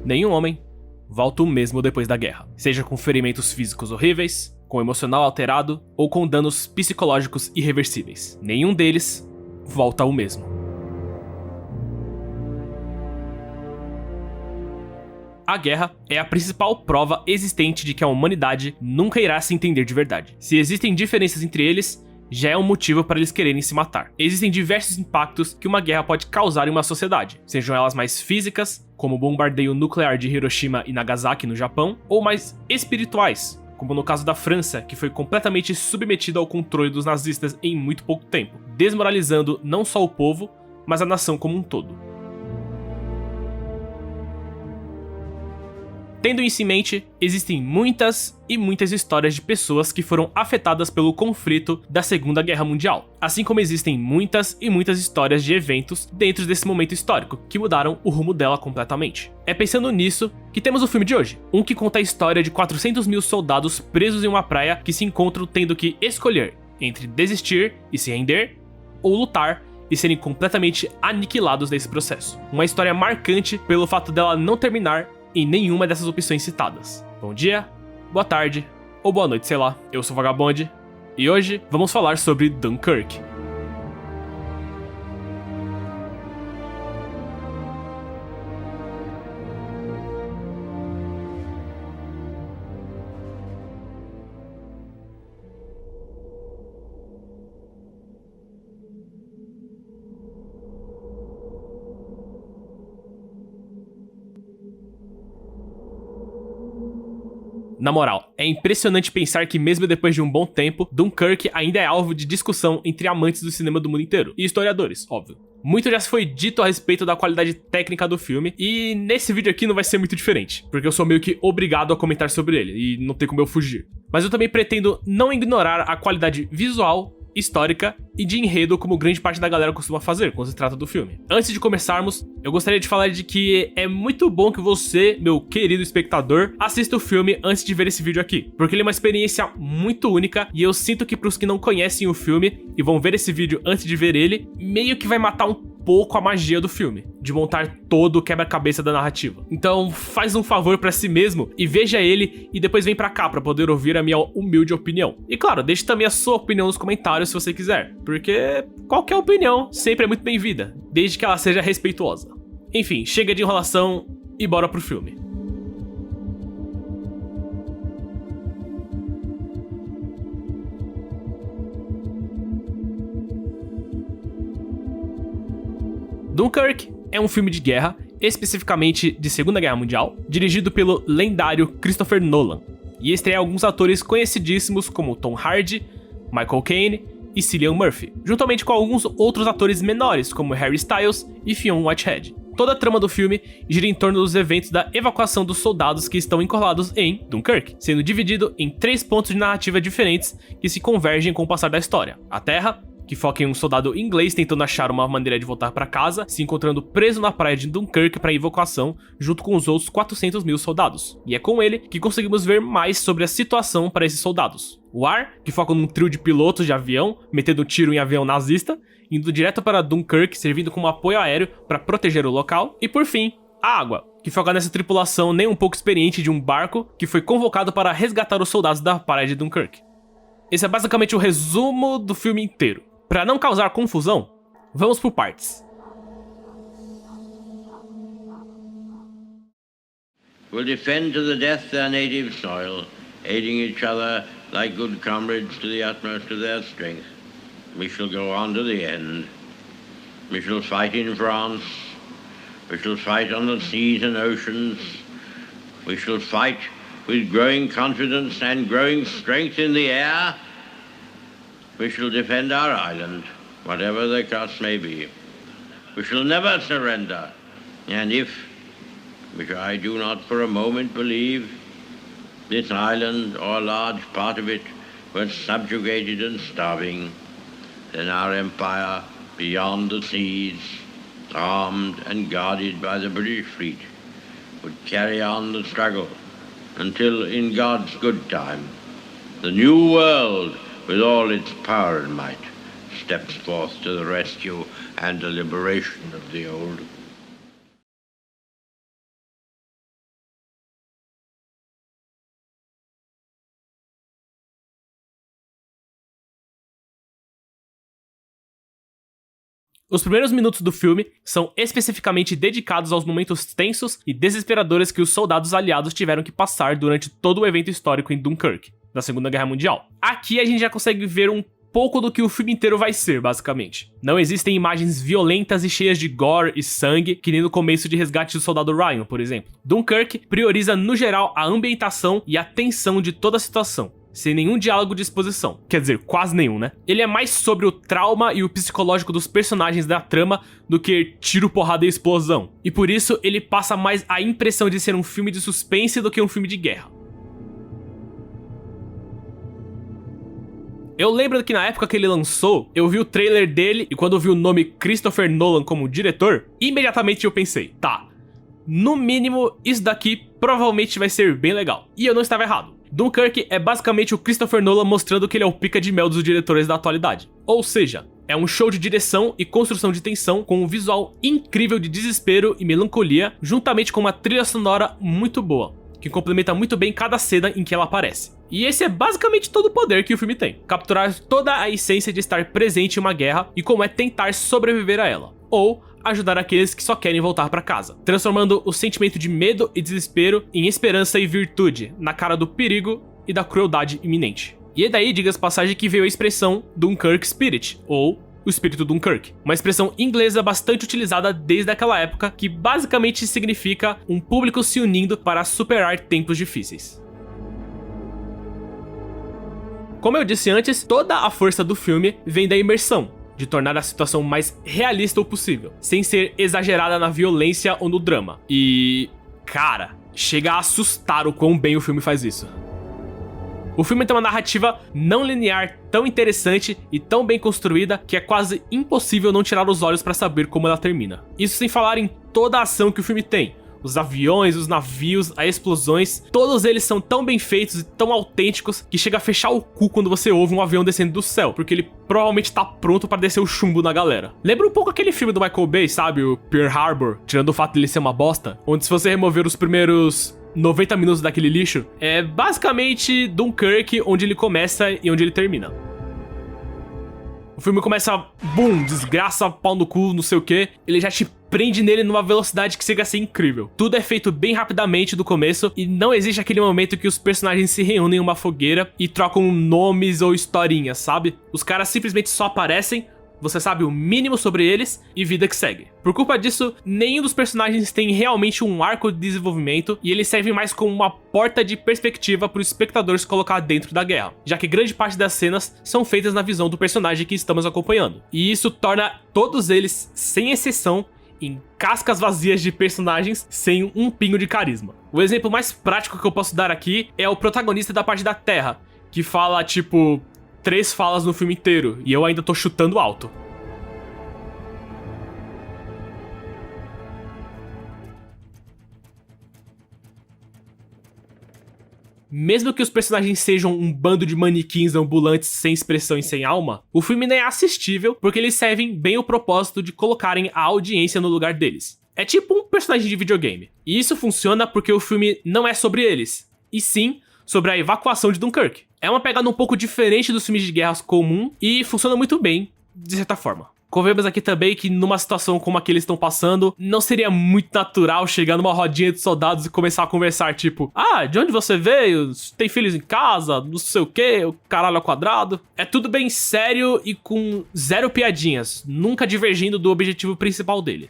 Nenhum homem volta o mesmo depois da guerra, seja com ferimentos físicos horríveis, com emocional alterado ou com danos psicológicos irreversíveis. Nenhum deles volta o mesmo. A guerra é a principal prova existente de que a humanidade nunca irá se entender de verdade. Se existem diferenças entre eles, já é um motivo para eles quererem se matar. Existem diversos impactos que uma guerra pode causar em uma sociedade, sejam elas mais físicas, como o bombardeio nuclear de Hiroshima e Nagasaki no Japão, ou mais espirituais, como no caso da França, que foi completamente submetida ao controle dos nazistas em muito pouco tempo, desmoralizando não só o povo, mas a nação como um todo. Tendo isso em mente, existem muitas e muitas histórias de pessoas que foram afetadas pelo conflito da Segunda Guerra Mundial, assim como existem muitas e muitas histórias de eventos dentro desse momento histórico que mudaram o rumo dela completamente. É pensando nisso que temos o filme de hoje, um que conta a história de 400 mil soldados presos em uma praia que se encontram tendo que escolher entre desistir e se render, ou lutar e serem completamente aniquilados nesse processo. Uma história marcante pelo fato dela não terminar em nenhuma dessas opções citadas. Bom dia, boa tarde ou boa noite, sei lá. Eu sou o Vagabond e hoje vamos falar sobre Dunkirk. Na moral, é impressionante pensar que mesmo depois de um bom tempo, Dunkirk ainda é alvo de discussão entre amantes do cinema do mundo inteiro, e historiadores, óbvio. Muito já se foi dito a respeito da qualidade técnica do filme, e nesse vídeo aqui não vai ser muito diferente, porque eu sou meio que obrigado a comentar sobre ele, e não tem como eu fugir. Mas eu também pretendo não ignorar a qualidade visual, histórica e de enredo como grande parte da galera costuma fazer quando se trata do filme. Antes de começarmos, eu gostaria de falar de que é muito bom que você, meu querido espectador, assista o filme antes de ver esse vídeo aqui, porque ele é uma experiência muito única e eu sinto que pros que não conhecem o filme e vão ver esse vídeo antes de ver ele, meio que vai matar um pouco a magia do filme, de montar todo o quebra-cabeça da narrativa. Então faz um favor pra si mesmo e veja ele e depois vem pra cá pra poder ouvir a minha humilde opinião. E claro, deixe também a sua opinião nos comentários se você quiser, porque qualquer opinião sempre é muito bem-vinda, desde que ela seja respeituosa. Enfim, chega de enrolação e bora pro filme. Dunkirk é um filme de guerra, especificamente de Segunda Guerra Mundial, dirigido pelo lendário Christopher Nolan, e estreia alguns atores conhecidíssimos como Tom Hardy, Michael Caine e Cillian Murphy, juntamente com alguns outros atores menores como Harry Styles e Fionn Whitehead. Toda a trama do filme gira em torno dos eventos da evacuação dos soldados que estão encurralados em Dunkirk, sendo dividido em 3 pontos de narrativa diferentes que se convergem com o passar da história: a terra, que foca em um soldado inglês tentando achar uma maneira de voltar para casa, se encontrando preso na praia de Dunkirk para evacuação, junto com os outros 400 mil soldados. E é com ele que conseguimos ver mais sobre a situação para esses soldados. O ar, que foca num trio de pilotos de avião, metendo tiro em avião nazista, indo direto para Dunkirk, servindo como apoio aéreo para proteger o local. E por fim, a água, que foca nessa tripulação nem um pouco experiente de um barco que foi convocado para resgatar os soldados da praia de Dunkirk. Esse é basicamente o resumo do filme inteiro. Para não causar confusão, vamos por partes. Will defend to the death their native soil, aiding each other like good comrades to the utmost of their strength. We shall go on to the end. We shall fight in France. We shall fight on the seas and oceans. We shall fight with growing confidence and growing strength in the air. We shall defend our island, whatever the cost may be. We shall never surrender. And if, which I do not for a moment believe, this island or a large part of it were subjugated and starving, then our empire beyond the seas, armed and guarded by the British fleet, would carry on the struggle until, in God's good time, the new world, with all its power and might, steps forth to the rescue and the liberation of the old. Os primeiros minutos do filme são especificamente dedicados aos momentos tensos e desesperadores que os soldados aliados tiveram que passar durante todo o evento histórico em Dunkirk, da Segunda Guerra Mundial. Aqui a gente já consegue ver um pouco do que o filme inteiro vai ser, basicamente. Não existem imagens violentas e cheias de gore e sangue, que nem no começo de Resgate do Soldado Ryan, por exemplo. Dunkirk prioriza, no geral, a ambientação e a tensão de toda a situação, sem nenhum diálogo de exposição. Quer dizer, quase nenhum, né? Ele é mais sobre o trauma e o psicológico dos personagens da trama do que tiro, porrada e explosão. E por isso, ele passa mais a impressão de ser um filme de suspense do que um filme de guerra. Eu lembro que na época que ele lançou, eu vi o trailer dele e quando eu vi o nome Christopher Nolan como diretor, imediatamente eu pensei, tá, no mínimo, isso daqui provavelmente vai ser bem legal. E eu não estava errado. Dunkirk é basicamente o Christopher Nolan mostrando que ele é o pica de mel dos diretores da atualidade. Ou seja, é um show de direção e construção de tensão com um visual incrível de desespero e melancolia, juntamente com uma trilha sonora muito boa, que complementa muito bem cada cena em que ela aparece. E esse é basicamente todo o poder que o filme tem. Capturar toda a essência de estar presente em uma guerra e como é tentar sobreviver a ela. Ou ajudar aqueles que só querem voltar pra casa, transformando o sentimento de medo e desespero em esperança e virtude na cara do perigo e da crueldade iminente. E é daí, diga-se passagem, que veio a expressão Dunkirk Spirit, ou o espírito Dunkirk, uma expressão inglesa bastante utilizada desde aquela época, que basicamente significa um público se unindo para superar tempos difíceis. Como eu disse antes, toda a força do filme vem da imersão, de tornar a situação mais realista o possível, sem ser exagerada na violência ou no drama. E, cara, chega a assustar o quão bem o filme faz isso. O filme tem uma narrativa não linear tão interessante e tão bem construída que é quase impossível não tirar os olhos pra saber como ela termina. Isso sem falar em toda a ação que o filme tem. Os aviões, os navios, as explosões, todos eles são tão bem feitos e tão autênticos que chega a fechar o cu quando você ouve um avião descendo do céu, porque ele provavelmente tá pronto pra descer o chumbo na galera. Lembra um pouco aquele filme do Michael Bay, sabe? O Pearl Harbor, tirando o fato dele ser uma bosta, onde se você remover os primeiros 90 minutos daquele lixo, é basicamente Dunkirk onde ele começa e onde ele termina. O filme começa, boom, desgraça, pau no cu, não sei o que. Ele já te prende nele numa velocidade que chega a ser incrível. Tudo é feito bem rapidamente do começo e não existe aquele momento que os personagens se reúnem em uma fogueira e trocam nomes ou historinhas, sabe? Os caras simplesmente só aparecem, você sabe o mínimo sobre eles e vida que segue. Por culpa disso, nenhum dos personagens tem realmente um arco de desenvolvimento e eles servem mais como uma porta de perspectiva para o espectador se colocar dentro da guerra, já que grande parte das cenas são feitas na visão do personagem que estamos acompanhando. E isso torna todos eles, sem exceção, em cascas vazias de personagens sem um pingo de carisma. O exemplo mais prático que eu posso dar aqui é o protagonista da parte da Terra, que fala, tipo, 3 falas no filme inteiro, e eu ainda tô chutando alto. Mesmo que os personagens sejam um bando de manequins ambulantes sem expressão e sem alma, o filme não é assistível porque eles servem bem o propósito de colocarem a audiência no lugar deles. É tipo um personagem de videogame. E isso funciona porque o filme não é sobre eles, e sim sobre a evacuação de Dunkirk. É uma pegada um pouco diferente dos filmes de guerras comum e funciona muito bem, de certa forma. Convenhamos aqui também que numa situação como a que eles estão passando, não seria muito natural chegar numa rodinha de soldados e começar a conversar, tipo, ah, de onde você veio? Tem filhos em casa? Não sei o que, o caralho ao quadrado. É tudo bem sério e com zero piadinhas, nunca divergindo do objetivo principal dele.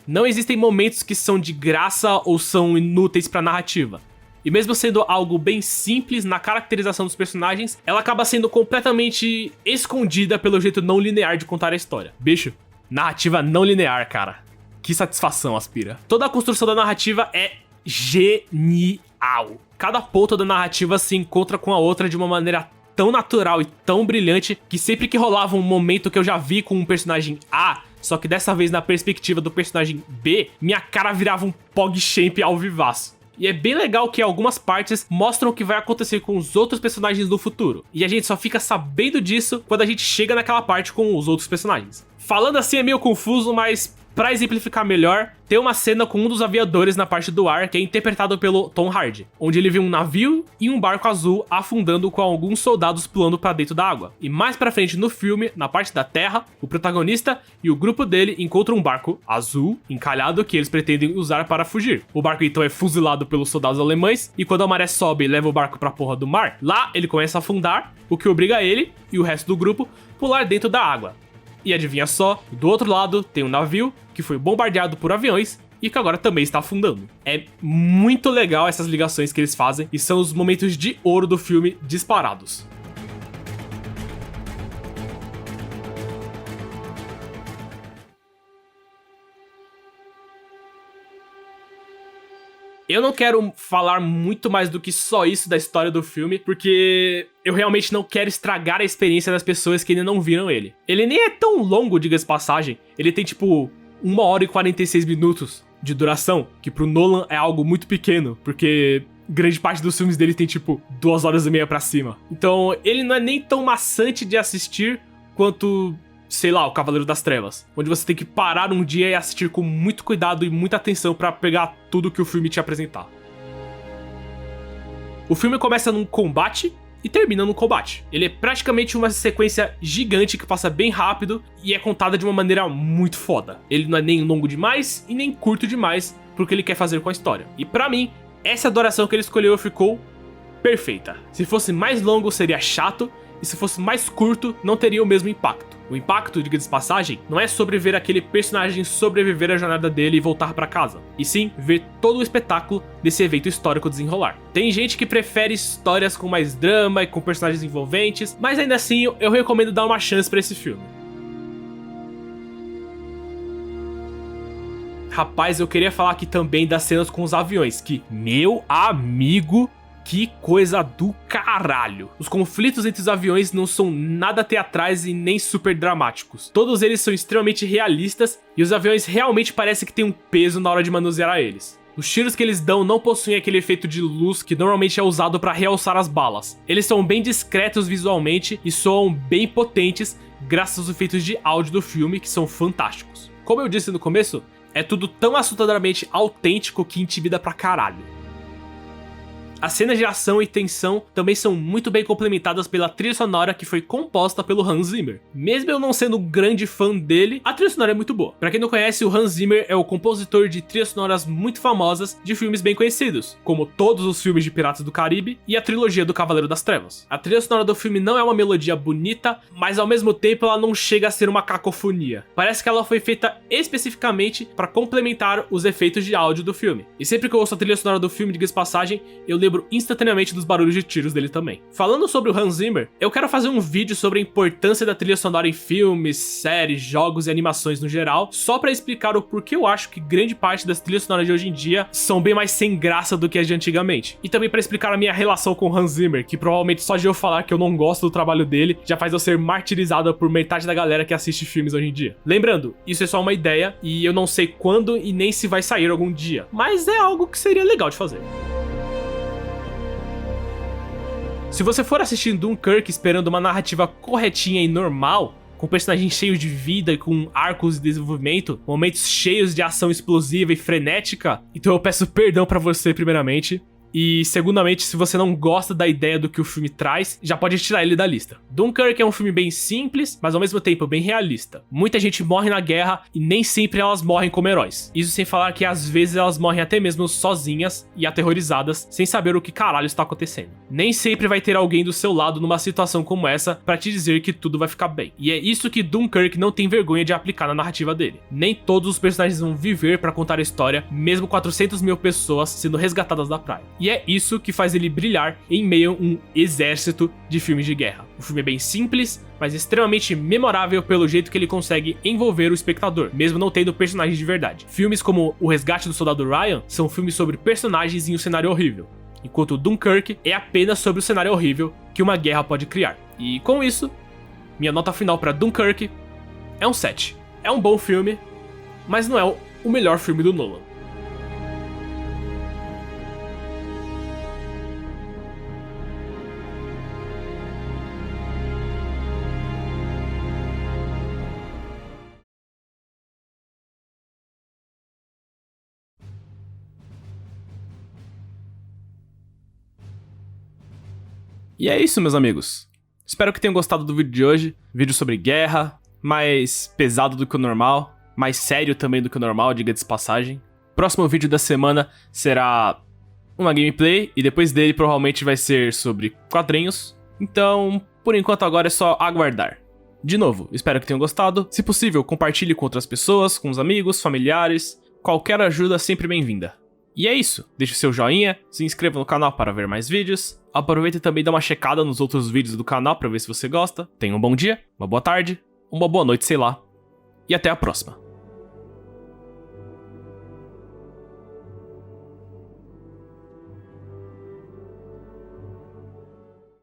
Não existem momentos que são de graça ou são inúteis pra narrativa. E mesmo sendo algo bem simples na caracterização dos personagens, ela acaba sendo completamente escondida pelo jeito não linear de contar a história. Bicho, narrativa não linear, cara. Que satisfação, Aspira. Toda a construção da narrativa é genial. Cada ponta da narrativa se encontra com a outra de uma maneira tão natural e tão brilhante que sempre que rolava um momento que eu já vi com um personagem A, só que dessa vez na perspectiva do personagem B, minha cara virava um PogChamp ao vivaço. E é bem legal que algumas partes mostram o que vai acontecer com os outros personagens no futuro. E a gente só fica sabendo disso quando a gente chega naquela parte com os outros personagens. Falando assim é meio confuso, mas Pra exemplificar melhor, tem uma cena com um dos aviadores na parte do ar que é interpretado pelo Tom Hardy, onde ele vê um navio e um barco azul afundando com alguns soldados pulando pra dentro da água. E mais pra frente no filme, na parte da terra, o protagonista e o grupo dele encontram um barco azul encalhado que eles pretendem usar para fugir. O barco então é fuzilado pelos soldados alemães e quando a maré sobe e leva o barco pra porra do mar, lá ele começa a afundar, o que obriga ele e o resto do grupo pular dentro da água. E adivinha só, do outro lado tem um navio que foi bombardeado por aviões e que agora também está afundando. É muito legal essas ligações que eles fazem e são os momentos de ouro do filme disparados. Eu não quero falar muito mais do que só isso da história do filme, porque eu realmente não quero estragar a experiência das pessoas que ainda não viram ele. Ele nem é tão longo, diga-se passagem. Ele tem tipo 1 hora e 46 minutos de duração, que pro Nolan é algo muito pequeno, porque grande parte dos filmes dele tem tipo 2 horas e meia pra cima. Então ele não é nem tão maçante de assistir quanto, sei lá, o Cavaleiro das Trevas, onde você tem que parar um dia e assistir com muito cuidado e muita atenção pra pegar tudo que o filme te apresentar. O filme começa num combate e termina num combate. Ele é praticamente uma sequência gigante que passa bem rápido e é contada de uma maneira muito foda. Ele não é nem longo demais e nem curto demais pro que ele quer fazer com a história. E pra mim, essa adoração que ele escolheu ficou perfeita. Se fosse mais longo seria chato e se fosse mais curto não teria o mesmo impacto. O impacto, diga de passagem, não é sobre ver aquele personagem sobreviver à jornada dele e voltar pra casa, e sim ver todo o espetáculo desse evento histórico desenrolar. Tem gente que prefere histórias com mais drama e com personagens envolventes, mas ainda assim eu recomendo dar uma chance pra esse filme. Rapaz, eu queria falar aqui também das cenas com os aviões, que, meu amigo, que coisa do caralho. Os conflitos entre os aviões não são nada teatrais e nem super dramáticos. Todos eles são extremamente realistas e os aviões realmente parecem que têm um peso na hora de manusear eles. Os tiros que eles dão não possuem aquele efeito de luz que normalmente é usado para realçar as balas. Eles são bem discretos visualmente e soam bem potentes graças aos efeitos de áudio do filme, que são fantásticos. Como eu disse no começo, é tudo tão assustadoramente autêntico que intimida pra caralho. As cenas de ação e tensão também são muito bem complementadas pela trilha sonora que foi composta pelo Hans Zimmer. Mesmo eu não sendo um grande fã dele, a trilha sonora é muito boa. Pra quem não conhece, o Hans Zimmer é o compositor de trilhas sonoras muito famosas de filmes bem conhecidos, como todos os filmes de Piratas do Caribe e a trilogia do Cavaleiro das Trevas. A trilha sonora do filme não é uma melodia bonita, mas ao mesmo tempo ela não chega a ser uma cacofonia. Parece que ela foi feita especificamente para complementar os efeitos de áudio do filme. E sempre que eu ouço a trilha sonora do filme, diga-se passagem, eu lembro instantaneamente dos barulhos de tiros dele também. Falando sobre o Hans Zimmer, eu quero fazer um vídeo sobre a importância da trilha sonora em filmes, séries, jogos e animações no geral, só pra explicar o porquê eu acho que grande parte das trilhas sonoras de hoje em dia são bem mais sem graça do que as de antigamente. E também pra explicar a minha relação com o Hans Zimmer, que provavelmente só de eu falar que eu não gosto do trabalho dele, já faz eu ser martirizada por metade da galera que assiste filmes hoje em dia. Lembrando, isso é só uma ideia e eu não sei quando e nem se vai sair algum dia, mas é algo que seria legal de fazer. Se você for assistir Dunkirk esperando uma narrativa corretinha e normal, com personagens cheios de vida e com arcos de desenvolvimento, momentos cheios de ação explosiva e frenética, então eu peço perdão pra você primeiramente. E, segundamente, se você não gosta da ideia do que o filme traz, já pode tirar ele da lista. Dunkirk é um filme bem simples, mas ao mesmo tempo bem realista. Muita gente morre na guerra e nem sempre elas morrem como heróis. Isso sem falar que às vezes elas morrem até mesmo sozinhas e aterrorizadas, sem saber o que caralho está acontecendo. Nem sempre vai ter alguém do seu lado numa situação como essa pra te dizer que tudo vai ficar bem. E é isso que Dunkirk não tem vergonha de aplicar na narrativa dele. Nem todos os personagens vão viver pra contar a história, mesmo 400 mil pessoas sendo resgatadas da praia. E é isso que faz ele brilhar em meio a um exército de filmes de guerra. O filme é bem simples, mas extremamente memorável pelo jeito que ele consegue envolver o espectador, mesmo não tendo personagens de verdade. Filmes como O Resgate do Soldado Ryan são filmes sobre personagens em um cenário horrível, enquanto Dunkirk é apenas sobre o cenário horrível que uma guerra pode criar. E com isso, minha nota final para Dunkirk é um 7. É um bom filme, mas não é o melhor filme do Nolan. E é isso, meus amigos. Espero que tenham gostado do vídeo de hoje. Vídeo sobre guerra, mais pesado do que o normal, mais sério também do que o normal, diga de passagem. Próximo vídeo da semana será uma gameplay, e depois dele provavelmente vai ser sobre quadrinhos. Então, por enquanto agora é só aguardar. De novo, espero que tenham gostado. Se possível, compartilhe com outras pessoas, com os amigos, familiares. Qualquer ajuda sempre bem-vinda. E é isso, deixe seu joinha, se inscreva no canal para ver mais vídeos. Aproveita e também dá uma checada nos outros vídeos do canal para ver se você gosta. Tenha um bom dia, uma boa tarde, uma boa noite, sei lá. E até a próxima.